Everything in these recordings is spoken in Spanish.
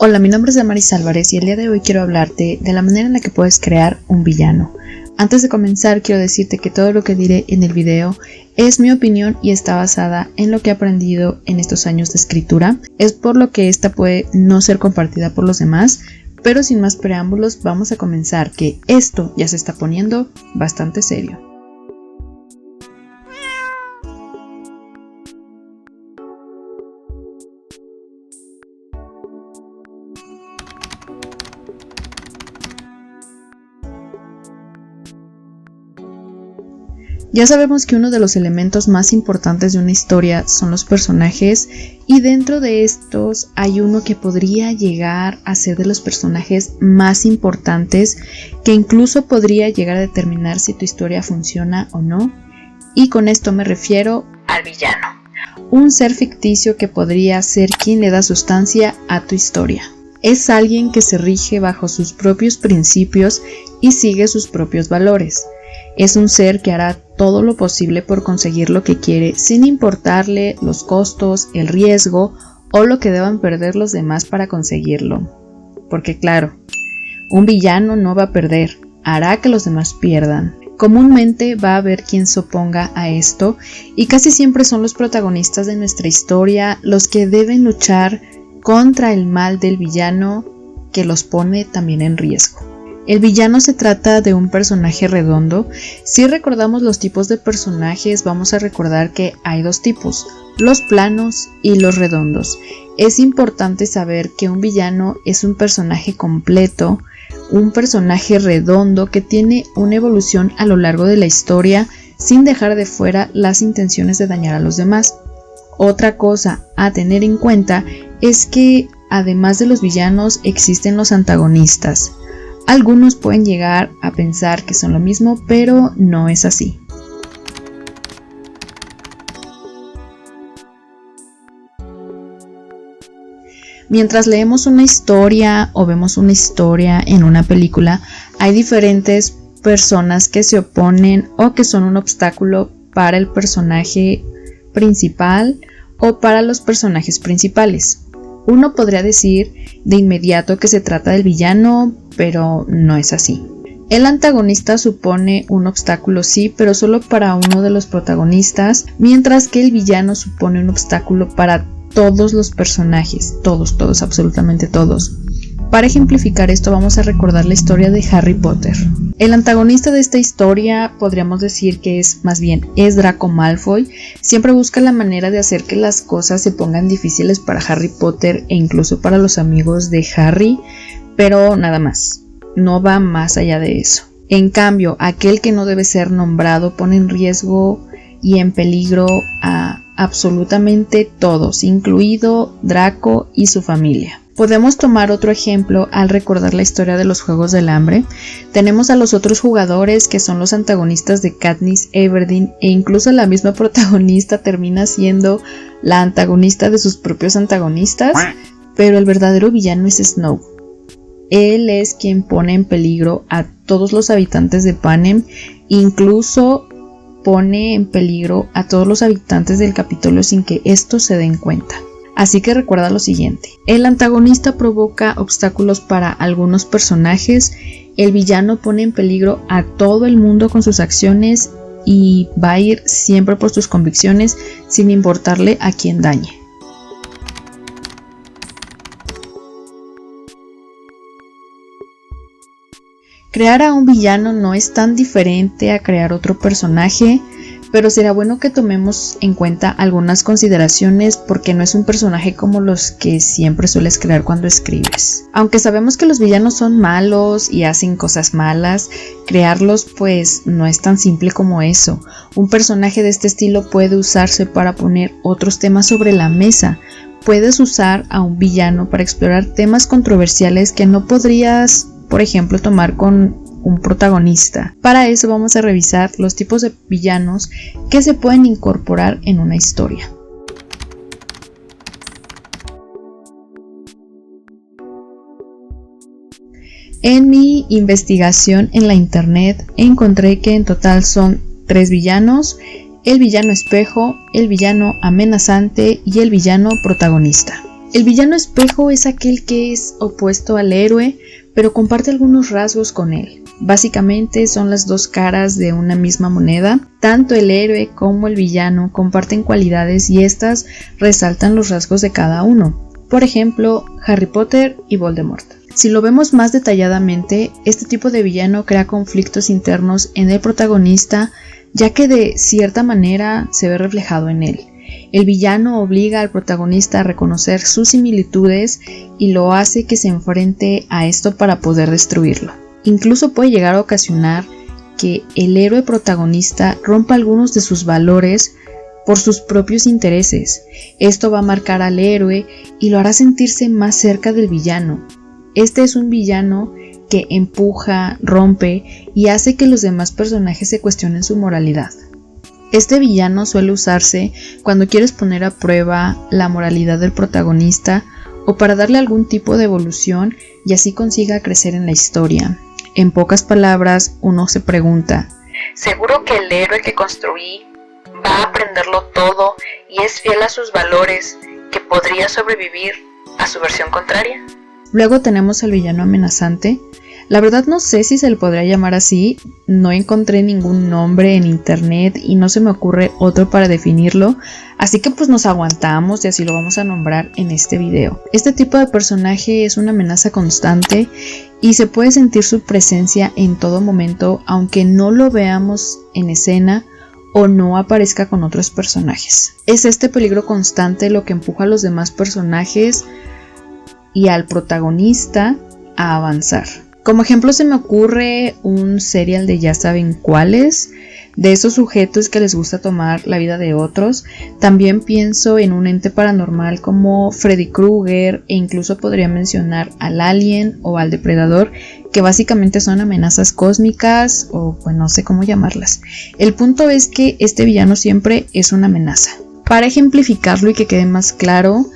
Hola, mi nombre es Damaris Álvarez y el día de hoy quiero hablarte de la manera en la que puedes crear un villano. Antes de comenzar quiero decirte que todo lo que diré en el video es mi opinión y está basada en lo que he aprendido en estos años de escritura. Es por lo que esta puede no ser compartida por los demás, pero sin más preámbulos vamos a comenzar, que esto ya se está poniendo bastante serio. Ya sabemos que uno de los elementos más importantes de una historia son los personajes, y dentro de estos hay uno que podría llegar a ser de los personajes más importantes, que incluso podría llegar a determinar si tu historia funciona o no, y con esto me refiero al villano, un ser ficticio que podría ser quien le da sustancia a tu historia. Es alguien que se rige bajo sus propios principios y sigue sus propios valores. Es un ser que hará todo lo posible por conseguir lo que quiere, sin importarle los costos, el riesgo o lo que deban perder los demás para conseguirlo. Porque claro, un villano no va a perder, hará que los demás pierdan. Comúnmente va a haber quien se oponga a esto, y casi siempre son los protagonistas de nuestra historia los que deben luchar contra el mal del villano, que los pone también en riesgo. El villano se trata de un personaje redondo. Si recordamos los tipos de personajes, vamos a recordar que hay dos tipos, los planos y los redondos. Es importante saber que un villano es un personaje completo, un personaje redondo que tiene una evolución a lo largo de la historia sin dejar de fuera las intenciones de dañar a los demás. Otra cosa a tener en cuenta es que además de los villanos existen los antagonistas. Algunos pueden llegar a pensar que son lo mismo, pero no es así. Mientras leemos una historia o vemos una historia en una película, hay diferentes personas que se oponen o que son un obstáculo para el personaje principal o para los personajes principales. Uno podría decir de inmediato que se trata del villano, pero no es así. El antagonista supone un obstáculo, sí, pero solo para uno de los protagonistas, mientras que el villano supone un obstáculo para todos los personajes, todos, absolutamente todos. Para ejemplificar esto vamos a recordar la historia de Harry Potter. El antagonista de esta historia podríamos decir que es Draco Malfoy. Siempre busca la manera de hacer que las cosas se pongan difíciles para Harry Potter e incluso para los amigos de Harry, pero nada más, no va más allá de eso. En cambio, aquel que no debe ser nombrado pone en riesgo y en peligro a absolutamente todos, incluido Draco y su familia. Podemos tomar otro ejemplo al recordar la historia de los Juegos del Hambre. Tenemos a los otros jugadores que son los antagonistas de Katniss Everdeen, e incluso la misma protagonista termina siendo la antagonista de sus propios antagonistas, pero el verdadero villano es Snow. Él es quien pone en peligro a todos los habitantes de Panem, incluso pone en peligro a todos los habitantes del Capitolio sin que estos se den cuenta. Así que recuerda lo siguiente: el antagonista provoca obstáculos para algunos personajes, el villano pone en peligro a todo el mundo con sus acciones y va a ir siempre por sus convicciones sin importarle a quién dañe. Crear a un villano no es tan diferente a crear otro personaje, pero será bueno que tomemos en cuenta algunas consideraciones porque no es un personaje como los que siempre sueles crear cuando escribes. Aunque sabemos que los villanos son malos y hacen cosas malas, crearlos pues no es tan simple como eso. Un personaje de este estilo puede usarse para poner otros temas sobre la mesa. Puedes usar a un villano para explorar temas controversiales que no podrías, por ejemplo, tomar con un protagonista. Para eso vamos a revisar los tipos de villanos que se pueden incorporar en una historia. En mi investigación en la internet encontré que en total son 3 villanos: el villano espejo, el villano amenazante y el villano protagonista. El villano espejo es aquel que es opuesto al héroe, pero comparte algunos rasgos con él. Básicamente son las dos caras de una misma moneda. Tanto el héroe como el villano comparten cualidades y estas resaltan los rasgos de cada uno. Por ejemplo, Harry Potter y Voldemort. Si lo vemos más detalladamente, este tipo de villano crea conflictos internos en el protagonista, ya que de cierta manera se ve reflejado en él. El villano obliga al protagonista a reconocer sus similitudes y lo hace que se enfrente a esto para poder destruirlo. Incluso puede llegar a ocasionar que el héroe protagonista rompa algunos de sus valores por sus propios intereses. Esto va a marcar al héroe y lo hará sentirse más cerca del villano. Este es un villano que empuja, rompe y hace que los demás personajes se cuestionen su moralidad. Este villano suele usarse cuando quieres poner a prueba la moralidad del protagonista o para darle algún tipo de evolución y así consiga crecer en la historia. En pocas palabras, uno se pregunta, ¿seguro que el héroe que construí va a aprenderlo todo y es fiel a sus valores que podría sobrevivir a su versión contraria? Luego tenemos al villano amenazante. La verdad no sé si se le podría llamar así, no encontré ningún nombre en internet y no se me ocurre otro para definirlo, así que pues nos aguantamos y así lo vamos a nombrar en este video. Este tipo de personaje es una amenaza constante y se puede sentir su presencia en todo momento aunque no lo veamos en escena o no aparezca con otros personajes. Es este peligro constante lo que empuja a los demás personajes y al protagonista a avanzar. Como ejemplo se me ocurre un serial de ya saben cuáles, de esos sujetos que les gusta tomar la vida de otros. También pienso en un ente paranormal como Freddy Krueger e incluso podría mencionar al Alien o al Depredador, que básicamente son amenazas cósmicas o pues no sé cómo llamarlas. El punto es que este villano siempre es una amenaza. Para ejemplificarlo y que quede más claro,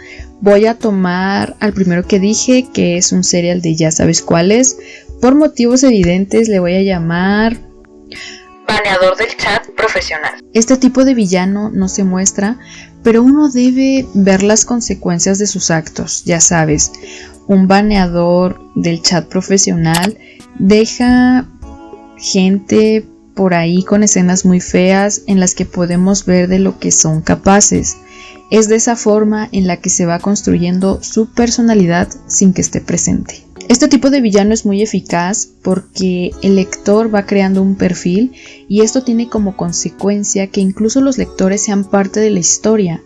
voy a tomar al primero que dije, que es un serial de ya sabes cuáles. Por motivos evidentes le voy a llamar baneador del chat profesional. Este tipo de villano no se muestra, pero uno debe ver las consecuencias de sus actos. Ya sabes, un baneador del chat profesional deja gente por ahí con escenas muy feas en las que podemos ver de lo que son capaces. Es de esa forma en la que se va construyendo su personalidad sin que esté presente. Este tipo de villano es muy eficaz porque el lector va creando un perfil y esto tiene como consecuencia que incluso los lectores sean parte de la historia.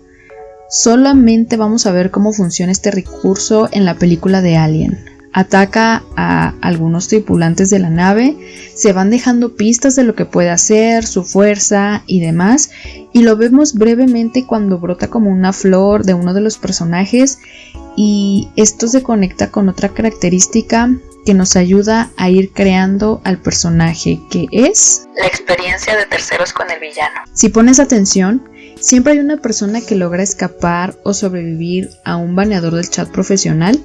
Solamente vamos a ver cómo funciona este recurso en la película de Alien. Ataca a algunos tripulantes de la nave, se van dejando pistas de lo que puede hacer, su fuerza y demás, y lo vemos brevemente cuando brota como una flor de uno de los personajes, y esto se conecta con otra característica que nos ayuda a ir creando al personaje, que es la experiencia de terceros con el villano. Si pones atención, siempre hay una persona que logra escapar o sobrevivir a un baneador del chat profesional.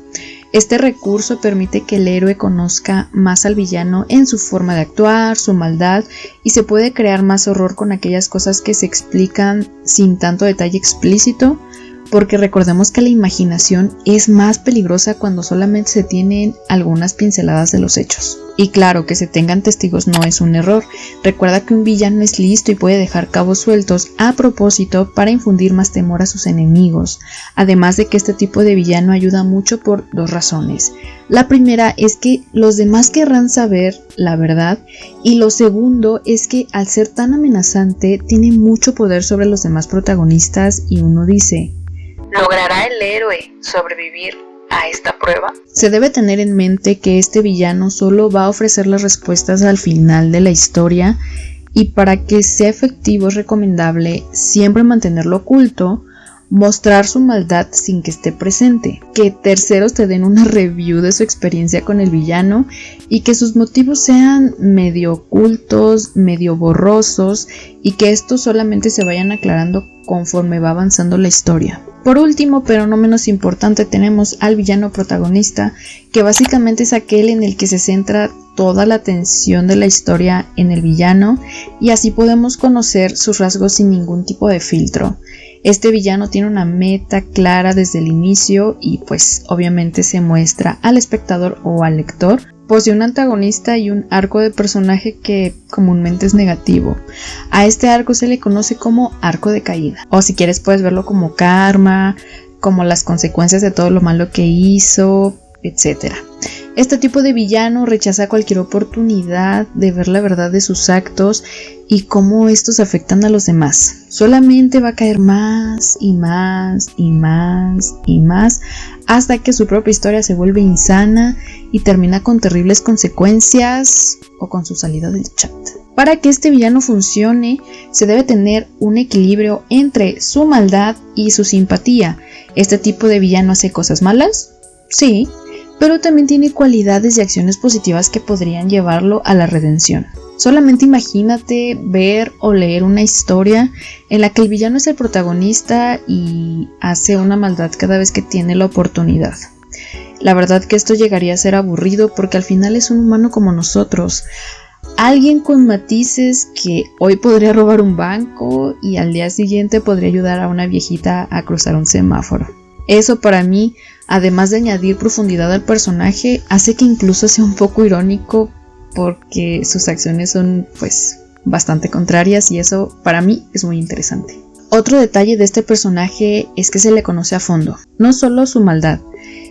Este recurso permite que el héroe conozca más al villano en su forma de actuar, su maldad, y se puede crear más horror con aquellas cosas que se explican sin tanto detalle explícito, porque recordemos que la imaginación es más peligrosa cuando solamente se tienen algunas pinceladas de los hechos. Y claro, que se tengan testigos no es un error. Recuerda que un villano es listo y puede dejar cabos sueltos a propósito para infundir más temor a sus enemigos. Además de que este tipo de villano ayuda mucho por dos razones. La primera es que los demás querrán saber la verdad, y lo segundo es que al ser tan amenazante tiene mucho poder sobre los demás protagonistas y uno dice, ¿logrará el héroe sobrevivir a esta prueba? Se debe tener en mente que este villano solo va a ofrecer las respuestas al final de la historia, y para que sea efectivo es recomendable siempre mantenerlo oculto, mostrar su maldad sin que esté presente, que terceros te den una review de su experiencia con el villano y que sus motivos sean medio ocultos, medio borrosos, y que estos solamente se vayan aclarando conforme va avanzando la historia. Por último, pero no menos importante, tenemos al villano protagonista, que básicamente es aquel en el que se centra toda la atención de la historia en el villano, y así podemos conocer sus rasgos sin ningún tipo de filtro. Este villano tiene una meta clara desde el inicio y pues obviamente se muestra al espectador o al lector. Posee un antagonista y un arco de personaje que comúnmente es negativo. A este arco se le conoce como arco de caída, o si quieres puedes verlo como karma, como las consecuencias de todo lo malo que hizo, etc. Este tipo de villano rechaza cualquier oportunidad de ver la verdad de sus actos y cómo estos afectan a los demás. Solamente va a caer más y más y más y más hasta que su propia historia se vuelve insana y termina con terribles consecuencias o con su salida del chat. Para que este villano funcione, se debe tener un equilibrio entre su maldad y su simpatía. ¿Este tipo de villano hace cosas malas? Sí, pero también tiene cualidades y acciones positivas que podrían llevarlo a la redención. Solamente imagínate ver o leer una historia en la que el villano es el protagonista y hace una maldad cada vez que tiene la oportunidad. La verdad que esto llegaría a ser aburrido porque al final es un humano como nosotros. Alguien con matices que hoy podría robar un banco y al día siguiente podría ayudar a una viejita a cruzar un semáforo. Eso para mí, además de añadir profundidad al personaje, hace que incluso sea un poco irónico porque sus acciones son pues bastante contrarias y eso para mí es muy interesante. Otro detalle de este personaje es que se le conoce a fondo, no solo su maldad,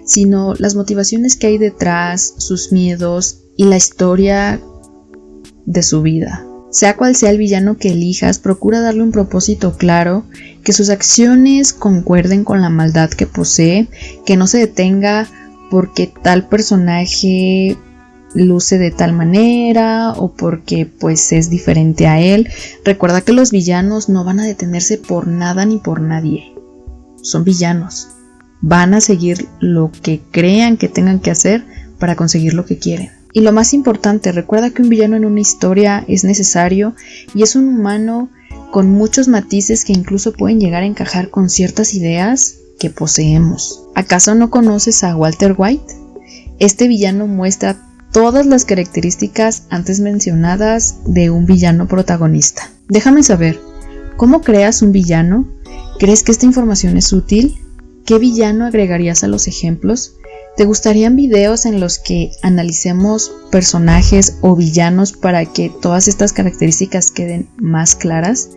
sino las motivaciones que hay detrás, sus miedos y la historia de su vida. Sea cual sea el villano que elijas, procura darle un propósito claro, que sus acciones concuerden con la maldad que posee, que no se detenga porque tal personaje luce de tal manera o porque pues es diferente a él. Recuerda que los villanos no van a detenerse por nada ni por nadie. Son villanos. Van a seguir lo que crean que tengan que hacer para conseguir lo que quieren. Y lo más importante, recuerda que un villano en una historia es necesario y es un humano con muchos matices que incluso pueden llegar a encajar con ciertas ideas que poseemos. ¿Acaso no conoces a Walter White? Este villano muestra todas las características antes mencionadas de un villano protagonista. Déjame saber, ¿cómo creas un villano? ¿Crees que esta información es útil? ¿Qué villano agregarías a los ejemplos? ¿Te gustarían videos en los que analicemos personajes o villanos para que todas estas características queden más claras?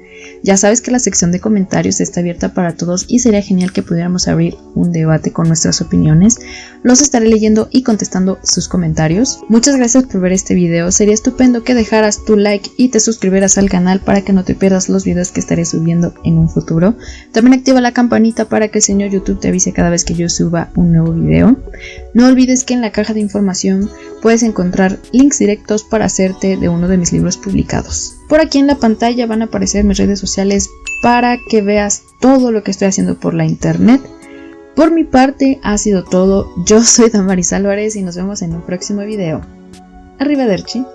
Ya sabes que la sección de comentarios está abierta para todos y sería genial que pudiéramos abrir un debate con nuestras opiniones. Los estaré leyendo y contestando sus comentarios. Muchas gracias por ver este video. Sería estupendo que dejaras tu like y te suscribieras al canal para que no te pierdas los videos que estaré subiendo en un futuro. También activa la campanita para que el señor YouTube te avise cada vez que yo suba un nuevo video. No olvides que en la caja de información puedes encontrar links directos para hacerte de uno de mis libros publicados. Por aquí en la pantalla van a aparecer mis redes sociales para que veas todo lo que estoy haciendo por la internet. Por mi parte ha sido todo. Yo soy Damaris Álvarez y nos vemos en un próximo video. Arrivederci.